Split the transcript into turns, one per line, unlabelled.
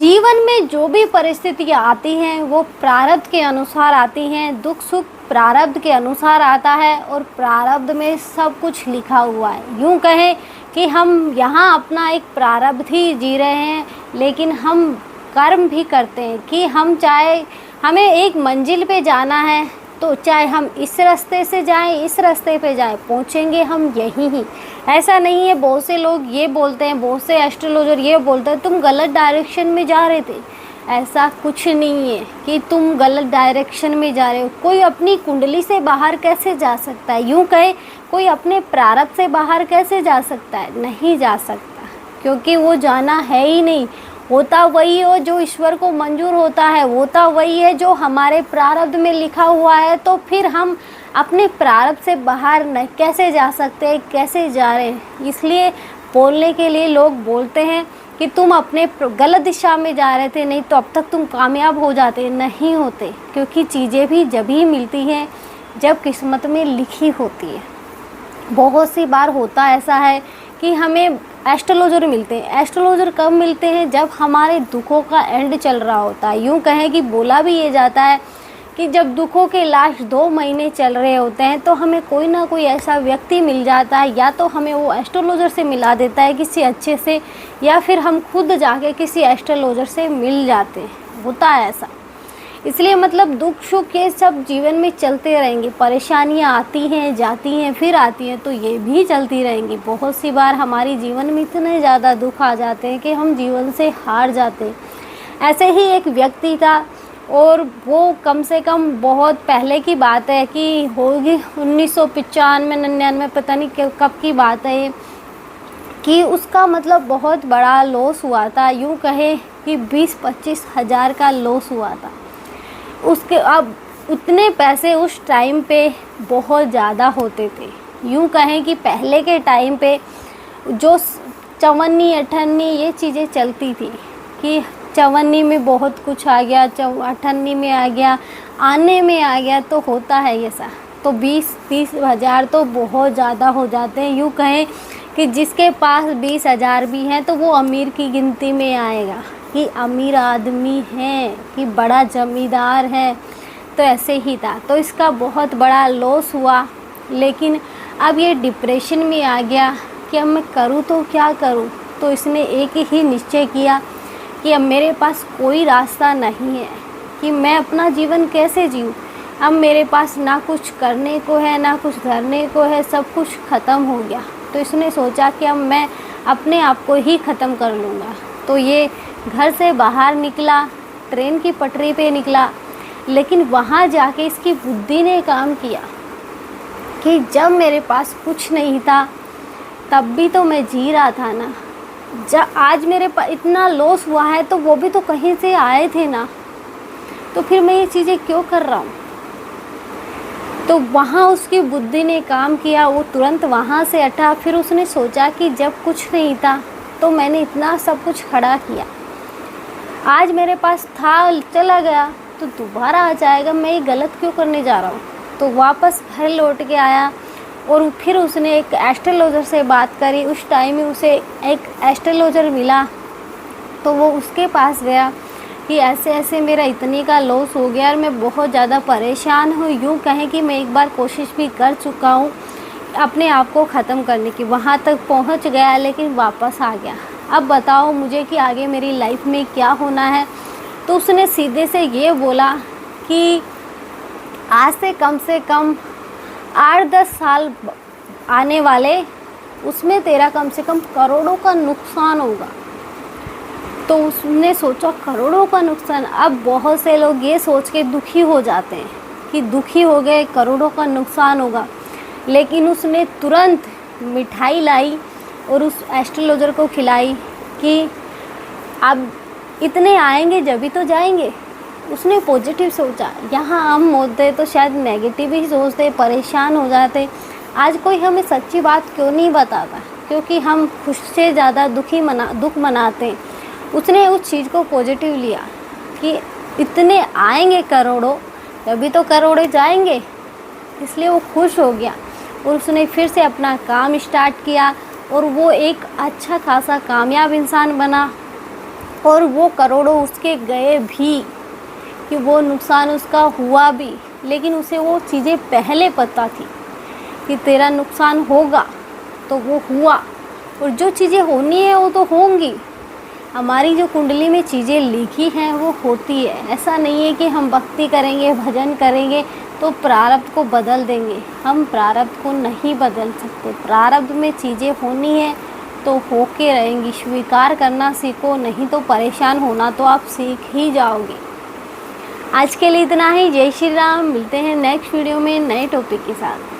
जीवन में जो भी परिस्थितियाँ आती हैं वो प्रारब्ध के अनुसार आती हैं। दुख सुख प्रारब्ध के अनुसार आता है और प्रारब्ध में सब कुछ लिखा हुआ है। यूँ कहें कि हम यहाँ अपना एक प्रारब्ध ही जी रहे हैं, लेकिन हम कर्म भी करते हैं कि हम चाहे हमें एक मंजिल पे जाना है तो चाहे हम इस रास्ते से जाएं, इस रास्ते पे जाएं, पहुँचेंगे हम यहीं ही। ऐसा नहीं है, बहुत से लोग ये बोलते हैं, बहुत से एस्ट्रोलॉजर ये बोलते हैं तुम गलत डायरेक्शन में जा रहे थे। ऐसा कुछ नहीं है कि तुम गलत डायरेक्शन में जा रहे हो। कोई अपनी कुंडली से बाहर कैसे जा सकता है? यूँ कहे कोई अपने प्रारब्ध से बाहर कैसे जा सकता है? नहीं जा सकता, क्योंकि वो जाना है ही नहीं। होता वही हो जो ईश्वर को मंजूर होता है, होता वही है जो हमारे प्रारब्ध में लिखा हुआ है। तो फिर हम अपने प्रारब्ध से बाहर कैसे जा सकते हैं, कैसे जा रहे हैं? इसलिए बोलने के लिए लोग बोलते हैं कि तुम अपने गलत दिशा में जा रहे थे, नहीं तो अब तक तुम कामयाब हो जाते। नहीं होते, क्योंकि चीज़ें भी जब ही मिलती हैं जब किस्मत में लिखी होती है। बहुत सी बार होता ऐसा है कि हमें एस्ट्रोलॉजर मिलते हैं। एस्ट्रोलॉजर कब मिलते हैं? जब हमारे दुखों का एंड चल रहा होता है। यूँ कहें कि बोला भी ये जाता है कि जब दुखों के लास्ट 2 महीने चल रहे होते हैं तो हमें कोई ना कोई ऐसा व्यक्ति मिल जाता है, या तो हमें वो एस्ट्रोलॉजर से मिला देता है किसी अच्छे से, या फिर हम खुद जाके किसी एस्ट्रोलॉजर से मिल जाते हैं। होता है ऐसा। इसलिए मतलब दुख सुख ये सब जीवन में चलते रहेंगे। परेशानियाँ आती हैं, जाती हैं, फिर आती हैं, तो ये भी चलती रहेंगी। बहुत सी बार हमारी जीवन में इतने ज़्यादा दुख आ जाते हैं कि हम जीवन से हार जाते हैं। ऐसे ही एक व्यक्ति था, और वो कम से कम बहुत पहले की बात है कि होगी 1995 99, पता नहीं कब की बात है ये, कि उसका मतलब बहुत बड़ा लॉस हुआ था। यूँ कहे कि 20-25 हज़ार का लॉस हुआ था उसके। अब उतने पैसे उस टाइम पे बहुत ज़्यादा होते थे। यूँ कहें कि पहले के टाइम पे जो चवन्नी अठन्नी ये चीज़ें चलती थी कि चवन्नी में बहुत कुछ आ गया, अठन्नी में आ गया, आने में आ गया, तो होता है ऐसा। तो 20-30 हज़ार तो बहुत ज़्यादा हो जाते हैं। यूँ कहें कि जिसके पास 20 हज़ार भी हैं तो वो अमीर की गिनती में आएगा कि अमीर आदमी है, कि बड़ा जमींदार है। तो ऐसे ही था। तो इसका बहुत बड़ा लॉस हुआ, लेकिन अब ये डिप्रेशन में आ गया कि अब मैं करूँ तो क्या करूँ। तो इसने एक ही निश्चय किया कि अब मेरे पास कोई रास्ता नहीं है कि मैं अपना जीवन कैसे जीऊँ। अब मेरे पास ना कुछ करने को है, ना कुछ धरने को है, सब कुछ ख़त्म हो गया। तो इसने सोचा कि अब मैं अपने आप को ही ख़त्म कर लूँगा। तो ये घर से बाहर निकला, ट्रेन की पटरी पे निकला, लेकिन वहाँ जाके इसकी बुद्धि ने काम किया कि जब मेरे पास कुछ नहीं था तब भी तो मैं जी रहा था ना। जब आज मेरे पास इतना लॉस हुआ है तो वो भी तो कहीं से आए थे ना, तो फिर मैं ये चीज़ें क्यों कर रहा हूँ। तो वहाँ उसकी बुद्धि ने काम किया, वो तुरंत वहाँ से हटा। फिर उसने सोचा कि जब कुछ नहीं था तो मैंने इतना सब कुछ खड़ा किया, आज मेरे पास था, चला गया तो दोबारा आ जाएगा, मैं ये गलत क्यों करने जा रहा हूँ। तो वापस घर लौट के आया और फिर उसने एक एस्ट्रोलॉजर से बात करी। उस टाइम में उसे एक एस्ट्रोलॉजर मिला, तो वो उसके पास गया कि ऐसे ऐसे मेरा इतने का लॉस हो गया और मैं बहुत ज़्यादा परेशान हूँ। यूँ कहें कि मैं एक बार कोशिश भी कर चुका हूँ अपने आप को ख़त्म करने की, वहाँ तक पहुँच गया लेकिन वापस आ गया। अब बताओ मुझे कि आगे मेरी लाइफ में क्या होना है। तो उसने सीधे से ये बोला कि आज से कम 8-10 साल आने वाले, उसमें तेरा कम से कम करोड़ों का नुकसान होगा। तो उसने सोचा करोड़ों का नुकसान। अब बहुत से लोग ये सोच के दुखी हो जाते हैं कि दुखी हो गए, करोड़ों का नुकसान होगा, लेकिन उसने तुरंत मिठाई लाई और उस एस्ट्रोलॉजर को खिलाई कि अब इतने आएंगे जब भी तो जाएंगे। उसने पॉजिटिव सोचा। यहाँ हम होते तो शायद नेगेटिव ही सोचते, परेशान हो जाते। आज कोई हमें सच्ची बात क्यों नहीं बताता, क्योंकि हम खुश से ज़्यादा दुख मनाते हैं। उसने उस चीज़ को पॉजिटिव लिया कि इतने आएंगे करोड़ों, तभी तो करोड़े जाएंगे, इसलिए वो खुश हो गया और उसने फिर से अपना काम स्टार्ट किया और वो एक अच्छा खासा कामयाब इंसान बना। और वो करोड़ों उसके गए भी, कि वो नुकसान उसका हुआ भी, लेकिन उसे वो चीज़ें पहले पता थी कि तेरा नुकसान होगा, तो वो हुआ। और जो चीज़ें होनी है वो तो होंगी। हमारी जो कुंडली में चीज़ें लिखी हैं वो होती है। ऐसा नहीं है कि हम भक्ति करेंगे, भजन करेंगे तो प्रारब्ध को बदल देंगे। हम प्रारब्ध को नहीं बदल सकते। प्रारब्ध में चीज़ें होनी है तो होके रहेंगी। स्वीकार करना सीखो, नहीं तो परेशान होना तो आप सीख ही जाओगे। आज के लिए इतना ही। जय श्री राम। मिलते हैं नेक्स्ट वीडियो में नए टॉपिक के साथ।